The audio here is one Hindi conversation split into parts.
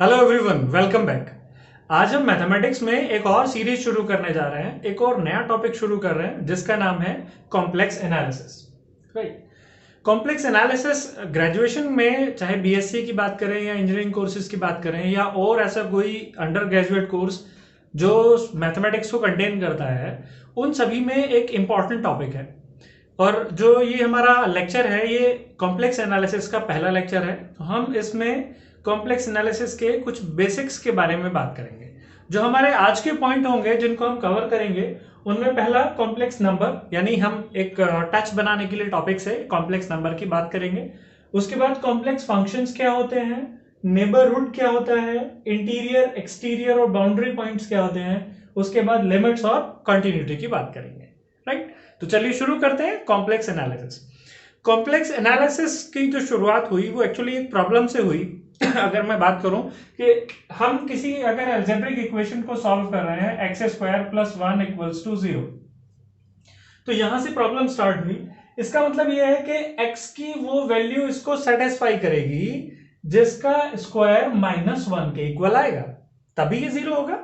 Hello everyone, welcome back. आज हम मैथमेटिक्स में एक और सीरीज शुरू करने जा रहे हैं। एक और नया टॉपिक शुरू कर रहे हैं जिसका नाम है complex analysis. Right. Complex analysis graduation में चाहे बीएससी की बात करें या इंजीनियरिंग कोर्सेज की बात करें या और ऐसा कोई अंडर ग्रेजुएट कोर्स जो मैथमेटिक्स को कंटेन करता है, उन सभी में एक इम्पॉर्टेंट टॉपिक है। और जो ये हमारा लेक्चर है, ये कॉम्प्लेक्स एनालिसिस का पहला लेक्चर है। तो हम इसमें कॉम्प्लेक्स एनालिसिस के कुछ बेसिक्स के बारे में बात करेंगे। जो हमारे आज के पॉइंट होंगे जिनको हम कवर करेंगे, उनमें पहला कॉम्प्लेक्स नंबर, यानी हम एक टच बनाने के लिए टॉपिक से कॉम्प्लेक्स नंबर की बात करेंगे। उसके बाद कॉम्प्लेक्स फंक्शंस क्या होते हैं, नेबरहुड क्या होता है, इंटीरियर, एक्सटीरियर और बाउंड्री पॉइंट्स क्या होते हैं। उसके बाद लिमिट्स और कंटिन्यूटी की बात करेंगे। राइट। तो चलिए शुरू करते हैं कॉम्प्लेक्स एनालिसिस। कॉम्प्लेक्स एनालिसिस की जो शुरुआत हुई वो एक्चुअली एक प्रॉब्लम से हुई। अगर मैं बात करूं कि हम किसी अगर अलजेब्रिक इक्वेशन को सॉल्व कर रहे हैं, X square plus 1 equals to 0, तो यहां से प्रॉब्लम स्टार्ट हुई। इसका मतलब यह है कि x की वो वैल्यू इसको सेटिस्फाई करेगी जिसका स्क्वायर -1 के इक्वल आएगा, तभी ये 0 होगा।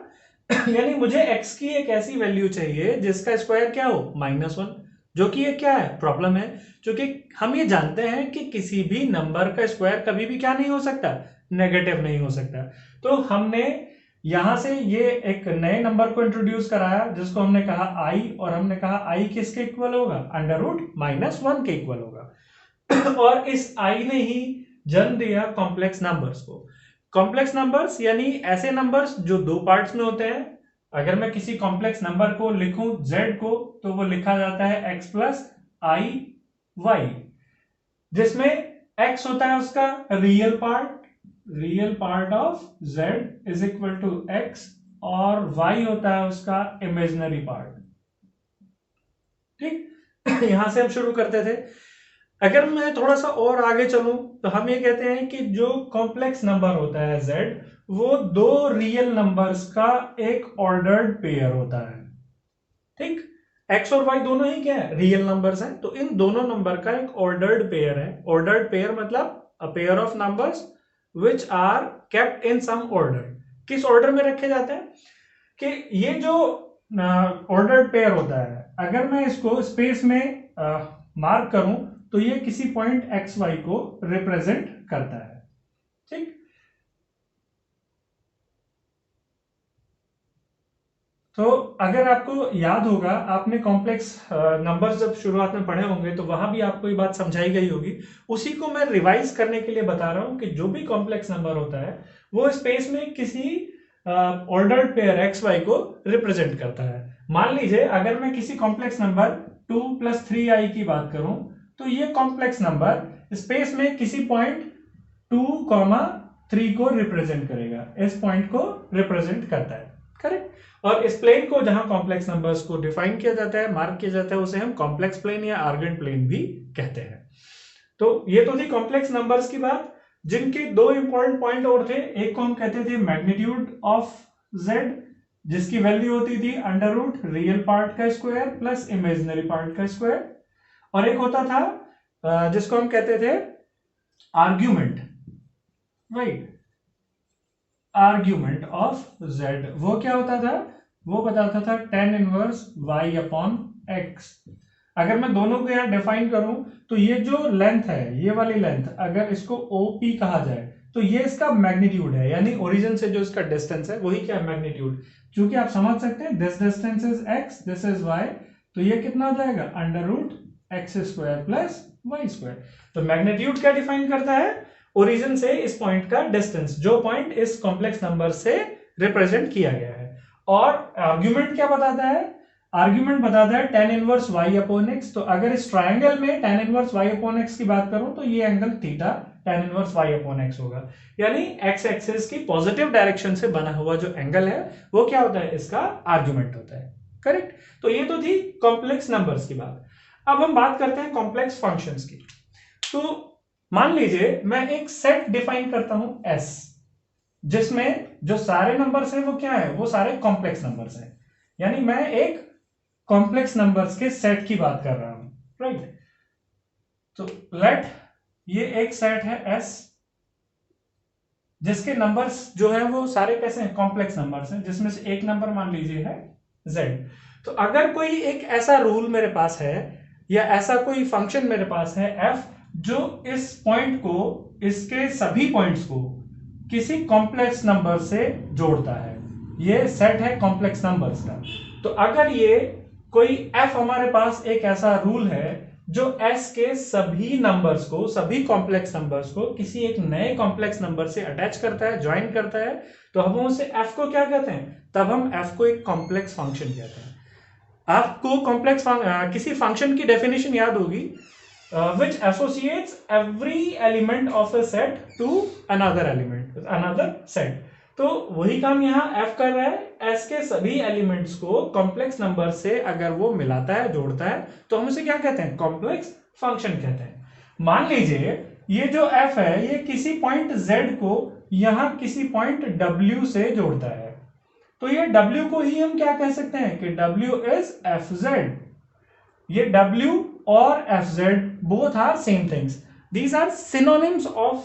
यानी मुझे x की एक ऐसी वैल्यू चाहिए जिसका स्क्वायर क्या हो, -1, जो कि ये क्या है, प्रॉब्लम है। क्योंकि हम ये जानते हैं कि किसी भी नंबर का स्क्वायर कभी भी क्या नहीं हो सकता, नेगेटिव नहीं हो सकता। तो हमने यहां से ये एक नए नंबर को इंट्रोड्यूस कराया जिसको हमने कहा i, और हमने कहा i किसके इक्वल होगा, √-1 के इक्वल होगा। और इस i ने ही जन्म दिया कॉम्प्लेक्स नंबर्स को। कॉम्प्लेक्स नंबर्स यानी ऐसे नंबर्स जो दो पार्ट्स में होते हैं। अगर मैं किसी कॉम्प्लेक्स नंबर को लिखूं z को, तो वो लिखा जाता है x प्लस आई वाई, जिसमें x होता है उसका real part of z is equal to x, और y होता है उसका इमेजिनरी पार्ट। ठीक। यहां से हम शुरू करते थे। अगर मैं थोड़ा सा और आगे चलूं तो हम ये कहते हैं कि जो कॉम्प्लेक्स नंबर होता है z, वो दो रियल नंबर्स का एक ऑर्डर्ड पेयर होता है। ठीक। x और y दोनों ही क्या है, रियल नंबर्स हैं। तो इन दोनों नंबर का एक ऑर्डर्ड पेयर है। ऑर्डर्ड पेयर मतलब a pair of numbers which are kept in some order. किस ऑर्डर में रखे जाते हैं कि ये जो ऑर्डर्ड पेयर होता है, अगर मैं इसको स्पेस में मार्क करूं तो ये किसी पॉइंट एक्स वाई को रिप्रेजेंट करता है। ठीक। तो अगर आपको याद होगा, आपने कॉम्प्लेक्स नंबर्स जब शुरुआत में पढ़े होंगे तो वहां भी आपको ये बात समझाई गई होगी। उसी को मैं रिवाइज करने के लिए बता रहा हूं कि जो भी कॉम्प्लेक्स नंबर होता है वो स्पेस में किसी ऑर्डर्ड पेयर एक्स वाई को रिप्रेजेंट करता है। मान लीजिए अगर मैं किसी कॉम्प्लेक्स नंबर 2 + 3i की बात करूं, तो ये कॉम्प्लेक्स नंबर स्पेस में किसी पॉइंट 2, 3 को रिप्रेजेंट करेगा। इस पॉइंट को रिप्रेजेंट करता है। करेक्ट। और इस प्लेन को जहां कॉम्प्लेक्स नंबर्स को डिफाइन किया जाता है, मार्क किया जाता है, उसे हम कॉम्प्लेक्स प्लेन या आर्गेंट प्लेन भी कहते हैं। तो ये तो थी कॉम्प्लेक्स नंबर्स की बात, जिनके दो इंपॉर्टेंट पॉइंट और थे। एक को हम कहते थे मैग्नीट्यूड ऑफ z, जिसकी वैल्यू होती थी √ रियल पार्ट का स्क्वायर प्लस इमेजिनरी पार्ट का स्क्वायर। और एक होता था जिसको हम कहते थे argument. Right. Argument of z, वो क्या होता था, वो बताता था tan−1y/x। अगर मैं दोनों को यहां डिफाइन करूं तो ये जो लेंथ है, ये वाली लेंथ, अगर इसको OP कहा जाए तो ये इसका मैग्नीट्यूड है, यानी ओरिजिन से जो इसका डिस्टेंस है वही क्या है, मैग्नीट्यूड। क्योंकि आप समझ सकते हैं this distance is x, this is y, तो ये कितना हो जाएगा, √x² प्लस y²। तो मैग्नीट्यूड क्या डिफाइन करता है, ओरिजिन से इस पॉइंट का डिस्टेंस, जो पॉइंट इस कॉम्प्लेक्स नंबर से रिप्रेजेंट किया गया है। और आर्ग्यूमेंट क्या बताता है, आर्ग्यूमेंट बताता है tan−1y/x। तो अगर इस ट्रायंगल में tan−1y/x की बात करूं तो ये एंगल थीटा tan−1y/x होगा। यानी x एक्सिस की पॉजिटिव डायरेक्शन से बना हुआ जो एंगल है वो क्या होता है, इसका आर्ग्यूमेंट होता है। करेक्ट। तो ये तो थी कॉम्प्लेक्स नंबर्स की बात। अब हम बात करते हैं कॉम्प्लेक्स फंक्शंस की। तो मान लीजिए मैं एक सेट डिफाइन करता हूं S, जिसमें जो सारे नंबर्स हैं वो क्या है, वो सारे कॉम्प्लेक्स नंबर्स हैं। यानी मैं एक कॉम्प्लेक्स नंबर्स के सेट की बात कर रहा हूं। राइट। तो लेट ये एक सेट है S, जिसके नंबर्स जो है वो सारे कैसे हैं, कॉम्प्लेक्स नंबर्स हैं, जिसमें से एक नंबर मान लीजिए है z। तो अगर कोई एक ऐसा रूल मेरे पास है या ऐसा कोई फंक्शन मेरे पास है f, जो इस पॉइंट को, इसके सभी पॉइंट्स को किसी कॉम्प्लेक्स नंबर से जोड़ता है, ये सेट है कॉम्प्लेक्स नंबर्स का। तो अगर ये कोई f हमारे पास एक ऐसा रूल है जो s के सभी नंबर्स को, सभी कॉम्प्लेक्स नंबर्स को किसी एक नए कॉम्प्लेक्स नंबर से अटैच करता है, ज्वाइन करता है, तो हम उसे f को क्या कहते हैं, तब हम f को एक कॉम्प्लेक्स फंक्शन कहते हैं। आपको कॉम्प्लेक्स किसी फंक्शन की डेफिनेशन याद होगी, which associates every element of a set to another element, another set। तो वही काम यहाँ f कर रहा है, s के सभी एलिमेंट्स को कॉम्प्लेक्स नंबर से अगर वो मिलाता है, जोड़ता है, तो हम उसे क्या कहते हैं, कॉम्प्लेक्स फंक्शन कहते हैं। मान लीजिए ये जो f है ये किसी पॉइंट z को यहां किसी पॉइंट w से जोड़ता है, तो ये w को ही हम क्या कह सकते हैं कि w इज fz। ये w और fz both are same things, these are synonyms of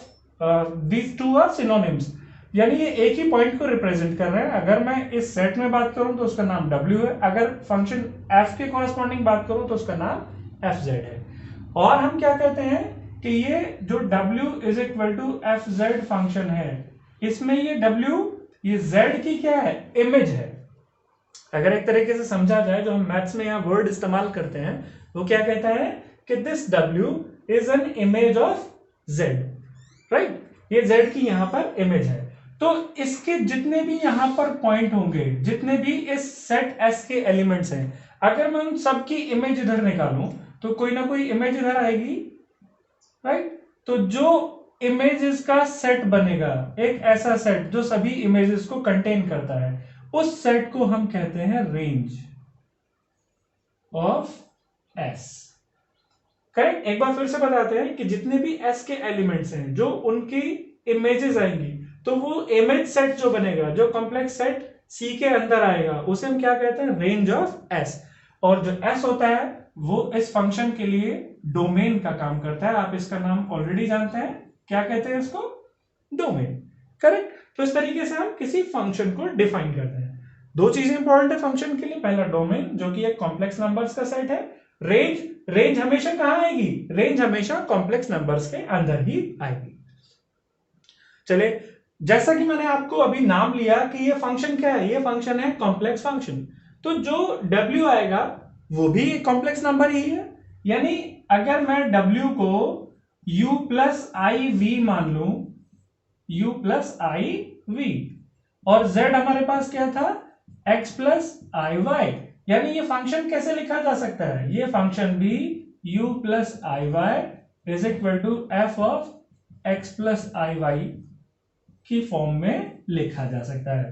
these two are synonyms, यानी ये एक ही पॉइंट को रिप्रेजेंट कर रहे हैं। अगर मैं इस सेट में बात करूं तो उसका नाम w है, अगर फंक्शन f के कॉरेस्पॉन्डिंग बात करूं तो उसका नाम fz है। और हम क्या कहते हैं कि ये जो w is equal to fz function है, इसमें ये w, ये z की क्या है, इमेज है। अगर एक तरीके से समझा जाए, जो हम मैथ्स में यहाँ वर्ड इस्तेमाल करते हैं, वो क्या कहता है कि this w is an image of z, right, ये z की यहाँ पर इमेज है। तो इसके जितने भी यहाँ पर पॉइंट होंगे, जितने भी इस सेट S के एलिमेंट्स हैं, अगर मैं उन सब की इमेज इधर निकालूं तो कोई ना कोई इमेज इधर आएगी, राइट। तो जो इमेजेस का सेट बनेगा, एक ऐसा सेट जो सभी इमेजेस को कंटेन करता है, उस सेट को हम कहते हैं रेंज ऑफ S। करेक्ट। एक बार फिर से बताते हैं कि जितने भी S के एलिमेंट्स हैं जो उनकी इमेजेस आएंगी, तो वो इमेज सेट जो बनेगा, जो कॉम्प्लेक्स सेट C के अंदर आएगा, उसे हम क्या कहते हैं, रेंज ऑफ S। और जो S होता है वो इस फंक्शन के लिए डोमेन का काम करता है। आप इसका नाम ऑलरेडी जानते हैं, क्या कहते हैं इसको, डोमेन। करेक्ट। तो इस तरीके से हम किसी फंक्शन को डिफाइन करते हैं। दो चीजें इंपॉर्टेंट है फंक्शन के लिए, पहला डोमेन जो कि एक कॉम्प्लेक्स नंबर्स का सेट है, रेंज हमेशा कहां आएगी, रेंज हमेशा कॉम्प्लेक्स नंबर्स के अंदर ही आएगी। चलिए, जैसा कि मैंने आपको अभी नाम लिया कि ये फंक्शन क्या है, ये फंक्शन है कॉम्प्लेक्स फंक्शन। तो जो w आएगा वो भी एक कॉम्प्लेक्स नंबर ही है, यानी अगर मैं w को u प्लस आई वी मान लू, u प्लस आई वी, और z हमारे पास क्या था, x प्लस आई वाई, यानी ये फंक्शन कैसे लिखा जा सकता है, ये फंक्शन भी u plus I y is equal to f of x plus I y की फॉर्म में लिखा जा सकता है,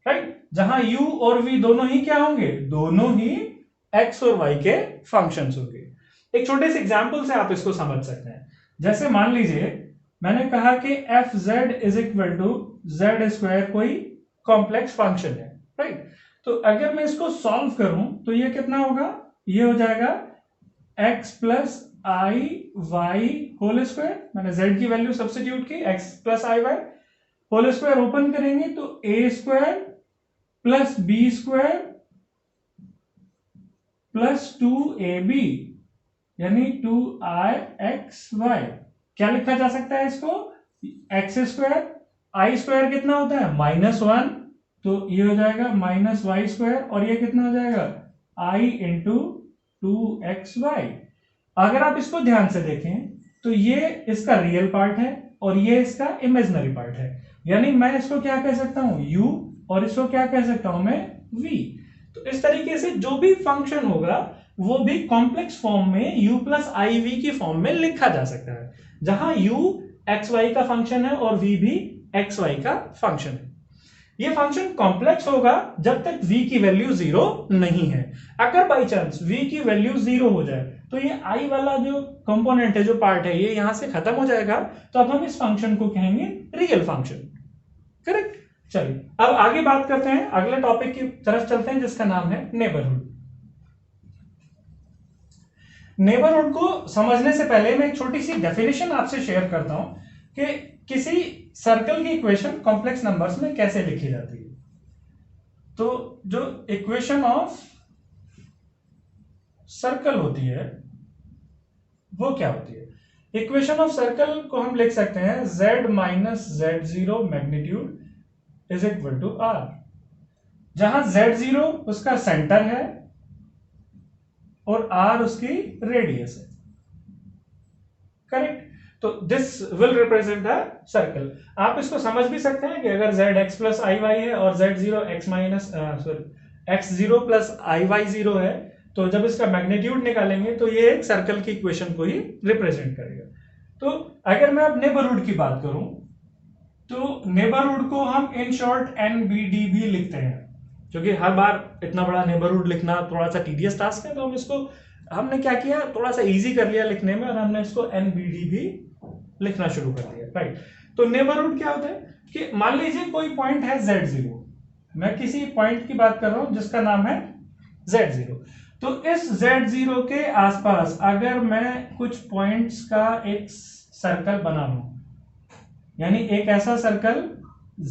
राइट। जहां u और v दोनों ही क्या होंगे, दोनों ही x और y के फंक्शंस होंगे। एक छोटे से एग्जांपल से आप इसको समझ सकते हैं। जैसे मान लीजिए मैंने कहा कि f z is equal to z square कोई कॉम्प्लेक्स फंक्शन है, राइट। तो अगर मैं इसको सॉल्व करूं तो ये कितना होगा, ये हो जाएगा x प्लस आई वाई होल स्क्वायर, मैंने z की वैल्यू सब्स्टिट्यूट की, x प्लस आई वाई होल स्क्वायर, ओपन करेंगे तो a square plus b square plus 2ab, यानी 2ixy। क्या लिखा जा सकता है इसको, एक्स स्क्वायर, आई स्क्वायर कितना होता है -1, तो ये हो जाएगा माइनस वाई स्क्वायर, और ये कितना हो जाएगा आई इंटू 2xy। अगर आप इसको ध्यान से देखें तो ये इसका रियल पार्ट है और ये इसका इमेजिनरी पार्ट है, यानी मैं इसको क्या कह सकता हूं, u, और इसको क्या कह सकता हूं मैं, v। तो इस तरीके से जो भी फंक्शन होगा वो भी कॉम्प्लेक्स फॉर्म में u प्लस आई वी की फॉर्म में लिखा जा सकता है, जहां u एक्स वाई का फंक्शन है और v भी एक्स वाई का फंक्शन है। ये फंक्शन कॉम्प्लेक्स होगा जब तक v की वैल्यू 0 नहीं है। अगर बाई चांस v की वैल्यू 0 हो जाए तो ये i वाला जो कंपोनेंट है, जो पार्ट है, ये यहां से खत्म हो जाएगा, तो अब हम इस फंक्शन को कहेंगे रियल फंक्शन। करेक्ट। चलिए अब आगे बात करते हैं, अगले टॉपिक की तरफ चलते हैं जिसका नाम है नेबरहुड। नेबरहुड को समझने से पहले मैं एक छोटी सी डेफिनेशन आपसे शेयर करता हूं कि किसी सर्कल की इक्वेशन कॉम्प्लेक्स नंबर्स में कैसे लिखी जाती है। तो जो इक्वेशन ऑफ सर्कल होती है वो क्या होती है? इक्वेशन ऑफ सर्कल को हम लिख सकते हैं z minus z0 magnitude is equal to r, जहां z0 उसका सेंटर है और r उसकी रेडियस है। करेक्ट। तो this will represent a circle. आप इसको समझ भी सकते हैं कि अगर z x प्लस आई वाई है और z0 x minus x0 plus आई वाई 0 है, तो जब इसका मैग्नीट्यूड निकालेंगे तो ये एक सर्कल की इक्वेशन को ही रिप्रेजेंट करेगा। तो अगर मैं अब नेबरहुड की बात करूं तो नेबरहुड को हम इन शॉर्ट NBD भी लिखते हैं, क्योंकि हर बार इतना बड़ा नेबरहुड लिखना थोड़ा सा टीडियस टास्क है, तो हमने क्या किया, थोड़ा सा इजी कर लिया लिखने में और हमने इसको NBD भी लिखना शुरू कर दिया। राइट। तो नेबरहुड क्या होता है कि मान लीजिए कोई पॉइंट है Z0, मैं किसी पॉइंट की बात कर रहा हूं जिसका नाम है Z0। तो इस Z0 के आसपास अगर मैं कुछ पॉइंट्स का एक सर्कल बना लूं, यानी एक ऐसा circle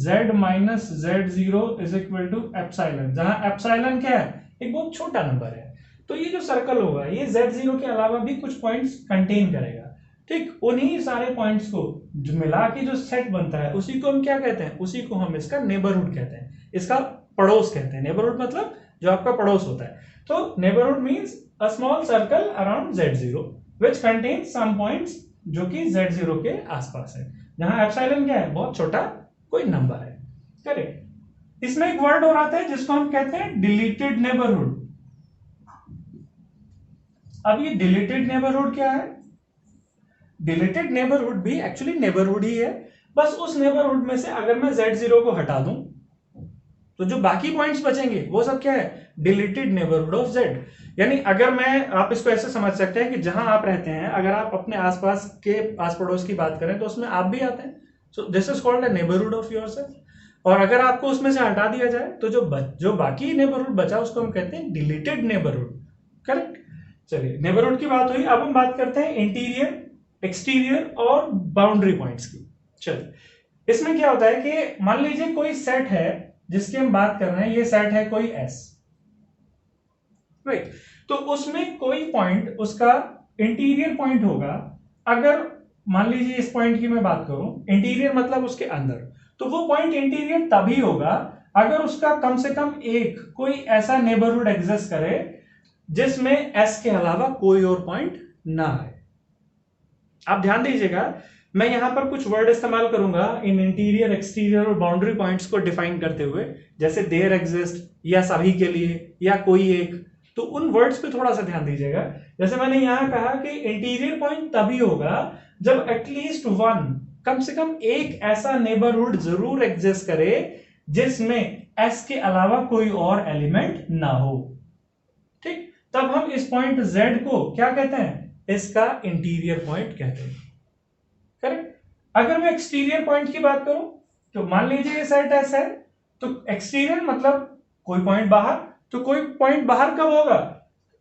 z minus Z0 is equal to epsilon, जहां एप्सिलॉन क्या है, एक बहुत छोटा नंबर है, तो ये जो सर्कल होगा ये Z0 के अलावा भी कुछ पॉइंट्स कंटेन करेगा। ठीक, उन्हीं सारे पॉइंट्स को जो मिला के जो सेट बनता है उसी को हम क्या कहते हैं, उसी को हम इसका नेबरहुड कहते हैं, इसका पड़ोस कहते हैं। नेबरहुड मतलब जो आपका पड़ोस होता है। तो neighbourhood means a small circle around Z0 which contains some points जो कि Z0 के आसपास है, जहां एप्सिलॉन क्या है, बहुत छोटा कोई नंबर है। करेक्ट। इसमें एक वर्ड और आता है जिसको हम कहते हैं डिलीटेड नेबरहुड। अब ये डिलीटेड नेबरहुड क्या है? डिलीटेड नेबरहुड भी एक्चुअली नेबरहुड ही है, बस उस नेबरहुड में से अगर मैं Z0 को हटा दूं तो जो बाकी पॉइंट्स बचेंगे वो सब क्या है, डिलीटेड नेबरहुड ऑफ Z। यानी अगर मैं, आप इसको ऐसे समझ सकते हैं कि जहां आप रहते हैं, अगर आप अपने आसपास के आस पड़ोस की बात करें तो उसमें आप भी आते हैं, so this is called a neighbourhood of yourself. और अगर आपको उसमें से हटा दिया जाए तो जो बाकी नेबरहुड बचा उसको हम कहते हैं डिलीटेड नेबरहुड। करेक्ट। चलिए, नेबरहुड की बात हुई, अब हम बात करते हैं इंटीरियर, एक्सटीरियर और बाउंड्री पॉइंट्स की। चलिए, इसमें क्या होता है कि मान लीजिए कोई सेट है जिसकी हम बात कर रहे हैं, ये सेट है कोई S, राइट। तो उसमें कोई पॉइंट उसका इंटीरियर पॉइंट होगा। अगर मान लीजिए इस पॉइंट की मैं बात करूं, इंटीरियर मतलब उसके अंदर, तो वो पॉइंट इंटीरियर तभी होगा अगर उसका कम से कम एक कोई ऐसा नेबरहुड एग्जिस्ट करे जिसमें S के अलावा कोई और पॉइंट ना है। आप ध्यान दीजिएगा, मैं यहां पर कुछ वर्ड इस्तेमाल करूंगा इन इंटीरियर, एक्सटीरियर और बाउंड्री पॉइंट्स को डिफाइन करते हुए, जैसे देयर एग्जिस्ट या सभी के लिए या कोई एक, तो उन वर्ड्स पे थोड़ा सा ध्यान दीजिएगा। जैसे मैंने यहां कहा कि इंटीरियर पॉइंट तभी होगा जब एटलीस्ट वन, कम से कम एक ऐसा नेबरहुड जरूर एग्जिस्ट करे जिसमें S के अलावा कोई और एलिमेंट ना हो। ठीक, तब हम इस पॉइंट Z को क्या कहते हैं, इसका इंटीरियर पॉइंट कहते हैं। करेक्ट। अगर मैं एक्सटीरियर पॉइंट की बात करूं तो मान लीजिए ये सेट S है, तो एक्सटीरियर मतलब कोई पॉइंट बाहर, तो कोई पॉइंट बाहर कब होगा,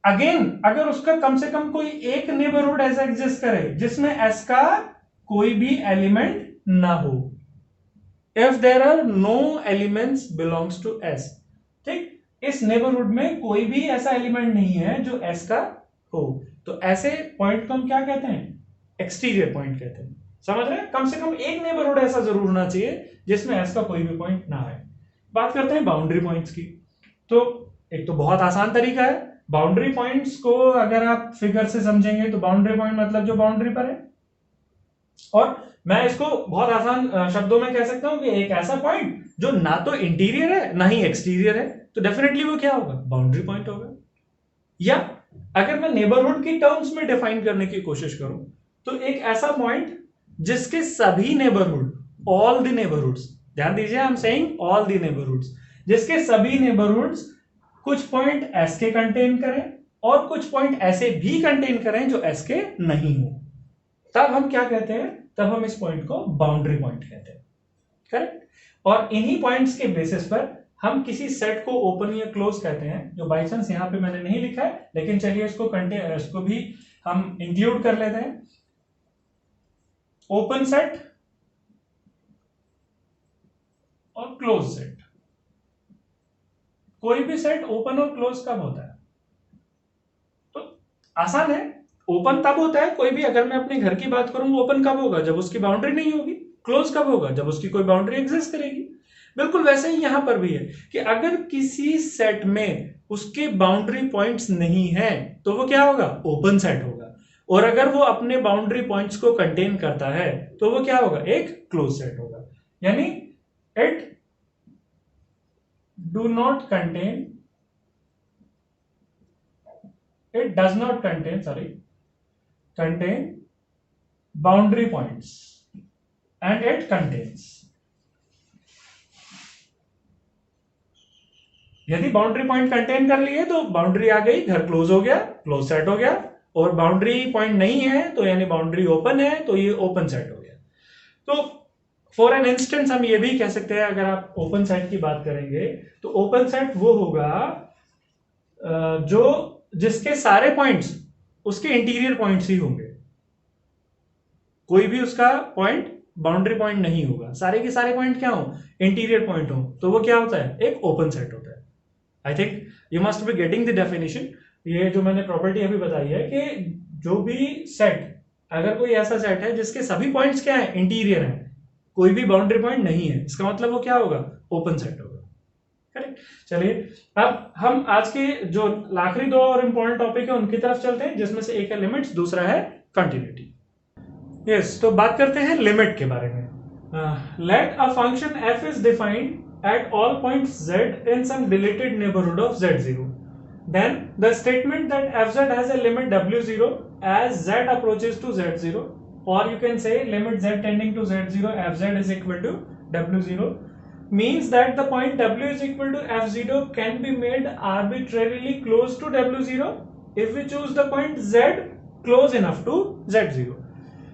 अगेन अगर उसका कम से कम कोई एक नेबरहुड ऐसा एग्जिस्ट करे जिसमें S का कोई भी एलिमेंट ना हो, if there are no elements belongs to S। ठीक, इस नेबरहुड में कोई भी ऐसा एलिमेंट नहीं है जो S का हो, तो ऐसे पॉइंट को हम क्या कहते हैं, एक्सटीरियर पॉइंट कहते हैं। समझ रहे हैं, कम से कम एक नेबरहुड ऐसा जरूर होना चाहिए जिसमें S का कोई भी पॉइंट ना है। बात करते हैं बाउंड्री पॉइंट्स की। तो एक तो बहुत आसान तरीका है, बाउंड्री पॉइंट्स को अगर आप फिगर से समझेंगे तो बाउंड्री पॉइंट मतलब जो बाउंड्री पर है, और मैं इसको बहुत आसान शब्दों में कह सकता हूं कि एक ऐसा पॉइंट जो ना तो इंटीरियर है ना ही एक्सटीरियर है, तो डेफिनेटली वो क्या होगा, बाउंड्री पॉइंट होगा। या अगर मैं नेबरहुड की टर्म्स में डिफाइन करने की कोशिश करूं तो एक ऐसा पॉइंट जिसके सभी नेबरहुड, ऑल द नेबरहुड्स, ध्यान दीजिए I am saying all the neighbourhoods, जिसके सभी नेबरहुड्स कुछ पॉइंट S के कंटेन करें और कुछ पॉइंट ऐसे भी कंटेन करें जो S के नहीं हो, तब हम क्या कहते हैं, तब हम इस पॉइंट को बाउंड्री पॉइंट कहते हैं। करेक्ट। और इन्हीं पॉइंट्स के बेसिस पर हम किसी सेट को ओपन या क्लोज कहते हैं, जो बाई चांस यहां पे मैंने नहीं लिखा है, लेकिन चलिए इसको भी हम इंक्लूड कर लेते हैं। ओपन सेट और क्लोज सेट। कोई भी सेट ओपन और क्लोज कब होता है? तो आसान है, ओपन तब होता है कोई भी, अगर मैं अपने घर की बात करूं, ओपन कब होगा? जब उसकी बाउंड्री नहीं होगी। क्लोज कब होगा? जब उसकी कोई बाउंड्री एग्जिस्ट करेगी। बिल्कुल वैसे ही यहां पर भी है कि अगर किसी सेट में उसके बाउंड्री पॉइंट्स नहीं है तो वो क्या होगा? ओपन सेट होगा। और अगर वो अपने बाउंड्री पॉइंट्स को कंटेन करता है तो वो क्या होगा? एक क्लोज सेट होगा। यानी it do not contain, it does not contain boundary points and it contains। यदि बाउंड्री पॉइंट कंटेन कर लिए तो बाउंड्री आ गई, घर क्लोज हो गया, क्लोज सेट हो गया। और बाउंड्री पॉइंट नहीं है तो यानी बाउंड्री ओपन है तो ये ओपन सेट हो गया। तो फॉर एन इंस्टेंस हम ये भी कह सकते हैं, अगर आप ओपन सेट की बात करेंगे तो ओपन सेट वो होगा जो जिसके सारे पॉइंट्स उसके इंटीरियर पॉइंट्स ही होंगे। कोई भी उसका पॉइंट बाउंड्री पॉइंट नहीं होगा, सारे के सारे पॉइंट क्या हो? इंटीरियर पॉइंट हो, तो वो क्या होता है? एक ओपन सेट होता है। I think you must be getting the definition. ये जो मैंने प्रॉपर्टी अभी बताई है कि जो भी सेट, अगर कोई ऐसा सेट है जिसके सभी पॉइंट्स क्या है? इंटीरियर है, कोई भी बाउंड्री पॉइंट नहीं है, इसका मतलब वो क्या होगा? ओपन सेट होगा। करेक्ट। चलिए अब हम आज के जो आखिरी दो और इंपॉर्टेंट टॉपिक है उनकी तरफ चलते हैं, जिसमें से एक है लिमिट्स, दूसरा है कंटिन्यूटी। यस, तो बात करते हैं लिमिट के बारे में। Let a function f is defined at all points z in some deleted neighbourhood of z0, then the statement that fz has a limit w0 as z approaches to z0, or you can say limit z tending to z0 fz is equal to w0, means that the point w is equal to f0 can be made arbitrarily close to w0 if we choose the point z close enough to z0।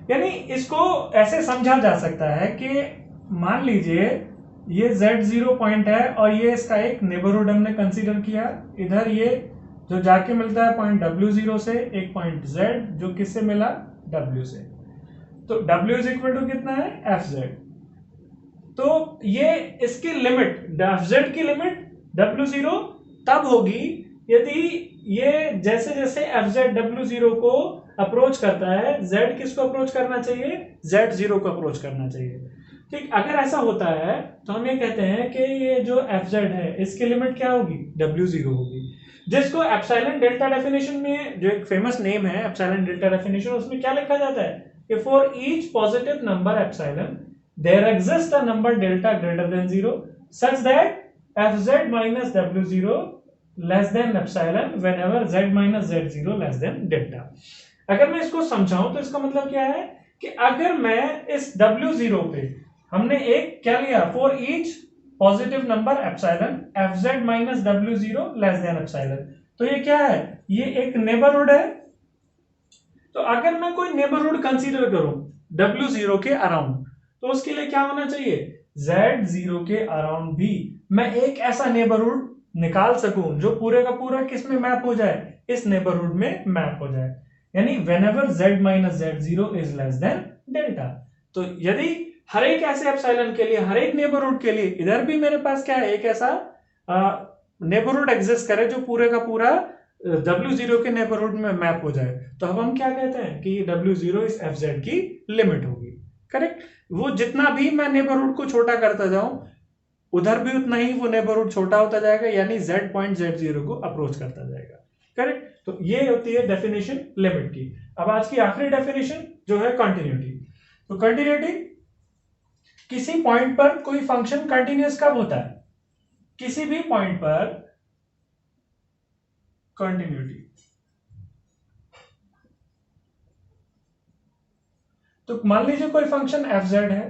यानी इसको ऐसे समझा जा सकता है कि मान लीजिए ये z0 पॉइंट है और ये इसका एक नेबरहुड हमने कंसीडर किया। इधर ये जो जाके मिलता है पॉइंट w0 से एक पॉइंट z जो किससे मिला? w से। तो w इज इक्वल टू कितना है? fz। तो ये इसकी लिमिट, fz की लिमिट w0 तब होगी यदि ये जैसे जैसे fz w0 को अप्रोच करता है, z किसको अप्रोच करना चाहिए? z0 को अप्रोच करना चाहिए। ठीक, अगर ऐसा होता है तो हम ये कहते हैं कि ये जो fz है इसकी लिमिट क्या होगी? w0 होगी, जिसको एप्सिलॉन डेल्टा डेफिनेशन में जो एक फेमस नेम है एप्सिलॉन डेल्टा डेफिनेशन, उसमें क्या लिखा जाता है कि for each positive number epsilon there exist a number delta greater than 0 such that fz minus w0 less than epsilon whenever z minus z0 less than delta। अगर मैं इसको समझाऊं तो इसका मतलब क्या है कि अगर मैं इस w0 पे हमने एक क्या लिया? For each positive number epsilon fz minus w0 less than epsilon, तो ये क्या है? ये एक नेबरहुड है। तो अगर मैं कोई नेबरहुड कंसीडर करूं w0 के अराउंड, तो उसके लिए क्या होना चाहिए? z0 के अराउंड भी मैं एक ऐसा नेबरहुड निकाल सकूं जो पूरे का पूरा किस में मैप हो जाए? इस नेबरहुड में मैप हो जाए। यानी whenever z minus z0 is less than delta। तो यदि हर एक ऐसे एप्सिलॉन के लिए, हर एक नेबरहुड के लिए इधर भी मेरे पास क्या है? एक ऐसा नेबरहुड एग्जिस्ट करे जो पूरे का पूरा w0 के नेबरहुड में मैप हो जाए, तो अब हम क्या कहते हैं कि w0 इस fz की लिमिट होगी। करेक्ट। वो जितना भी मैं नेबरहुड को छोटा करता जाऊं उधर भी उतना ही वो नेबरहुड छोटा होता जाएगा, यानी z पॉइंट z0 को अप्रोच करता जाएगा। करेक्ट। तो ये होती है डेफिनेशन लिमिट की। अब आज की आखिरी डेफिनेशन जो है कंटिन्यूटी। तो कंटिन्यूटी, किसी पॉइंट पर कोई फंक्शन कंटिन्यूअस कब होता है? किसी भी पॉइंट पर कंटिन्यूटी, तो मान लीजिए कोई फंक्शन fz है,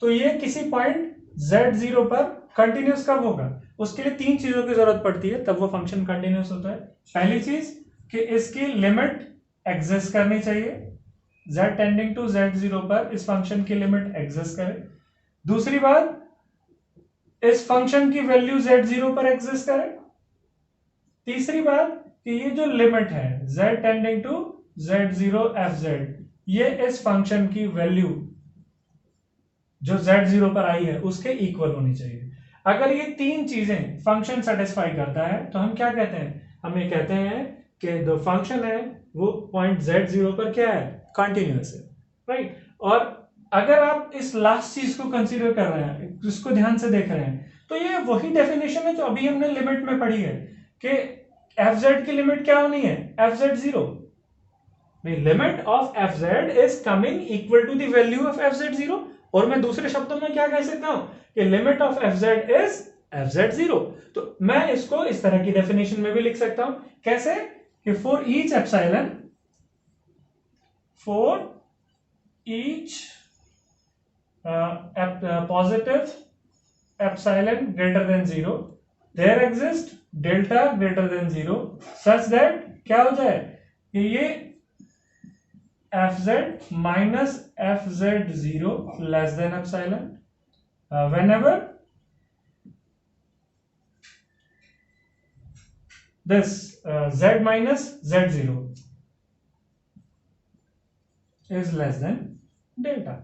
तो ये किसी पॉइंट z0 पर कंटिन्यूअस कब होगा? उसके लिए तीन चीजों की जरूरत पड़ती है तब वो फंक्शन कंटिन्यूअस होता है। पहली चीज कि इसकी लिमिट एग्जिस्ट करनी चाहिए, z टेंडिंग टू z0 पर इस फंक्शन की लिमिट एग्जिस्ट करे। दूसरी बात, इस फंक्शन की वैल्यू z0 पर एग्जिस्ट करे। तीसरी बात कि ये जो लिमिट है z tending to z0 fz, ये इस फंक्शन की वैल्यू जो z0 पर आई है उसके इक्वल होनी चाहिए। अगर ये तीन चीजें फंक्शन सेटिस्फाई करता है तो हम क्या कहते हैं, हम ये कहते हैं कि जो फंक्शन है वो पॉइंट z0 पर क्या है, कंटिन्यूअस है, राइट। और अगर आप इस लास्ट चीज को कंसीडर कर रहे हैं, इसको ध्यान से देख रहे हैं, तो ये वही डेफिनेशन है जो अभी हमने लिमिट में पढ़ी है कि fz की लिमिट क्या होनी है, fz0। Limit of fz is coming equal to the value of fz0। और मैं दूसरे शब्दों में क्या कह सकता हूं कि limit of fz is fz0। तो मैं इसको इस तरह की डेफिनेशन में भी लिख सकता हूं, कैसे कि for each epsilon, for each positive epsilon greater than 0 there exist delta greater than 0 such that क्या हो जाए कि ये fz minus fz0 less than epsilon whenever this z minus z0 is less than delta,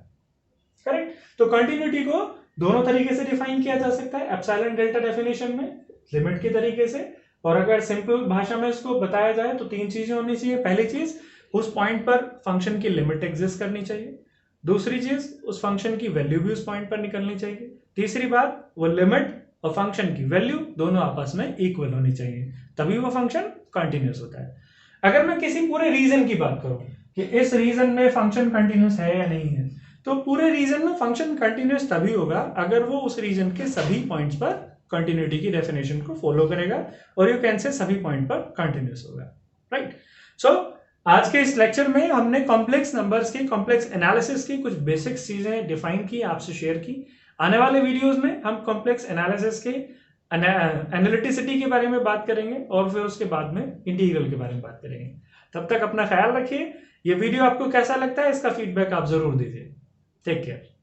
correct. तो कंटिन्यूटी को दोनों तरीके से डिफाइन किया जा सकता है, एप्सिलॉन डेल्टा डेफिनेशन में लिमिट के तरीके से, और अगर सिंपल भाषा में इसको बताया जाए तो तीन चीजें होनी चाहिए। पहली चीज, उस पॉइंट पर फंक्शन की लिमिट एग्जिस्ट करनी चाहिए। दूसरी चीज, उस फंक्शन की वैल्यू भी उस पॉइंट पर निकलनी चाहिए। तीसरी बात, वो लिमिट और फंक्शन की वैल्यू दोनों आपस में इक्वल होनी चाहिए, तभी वो फंक्शन कंटिन्यूअस होता है। अगर मैं किसी पूरे रीजन की बात करूं कि इस रीजन में फंक्शन कंटिन्यूअस है या नहीं है, तो पूरे रीजन में फंक्शन कंटिन्यूअस तभी होगा अगर वो उस रीजन के सभी पॉइंट्स पर कंटिन्यूटी की डेफिनेशन को फॉलो करेगा, और यू कैन से सभी पॉइंट पर कंटिन्यूअस होगा, राइट। सो आज के इस लेक्चर में हमने कॉम्प्लेक्स नंबर्स की, कॉम्प्लेक्स एनालिसिस की कुछ बेसिक चीजें डिफाइन की, आपसे शेयर की। आने वाले वीडियोस में हम कॉम्प्लेक्स एनालिसिस के एनालिटिसिटी के बारे में बात करेंगे, और फिर उसके बाद में इंटीग्रल के बारे में बात करेंगे। तब तक अपना ख्याल रखिए। ये वीडियो आपको कैसा लगता है, इसका फीडबैक आप जरूर दीजिए। Take care.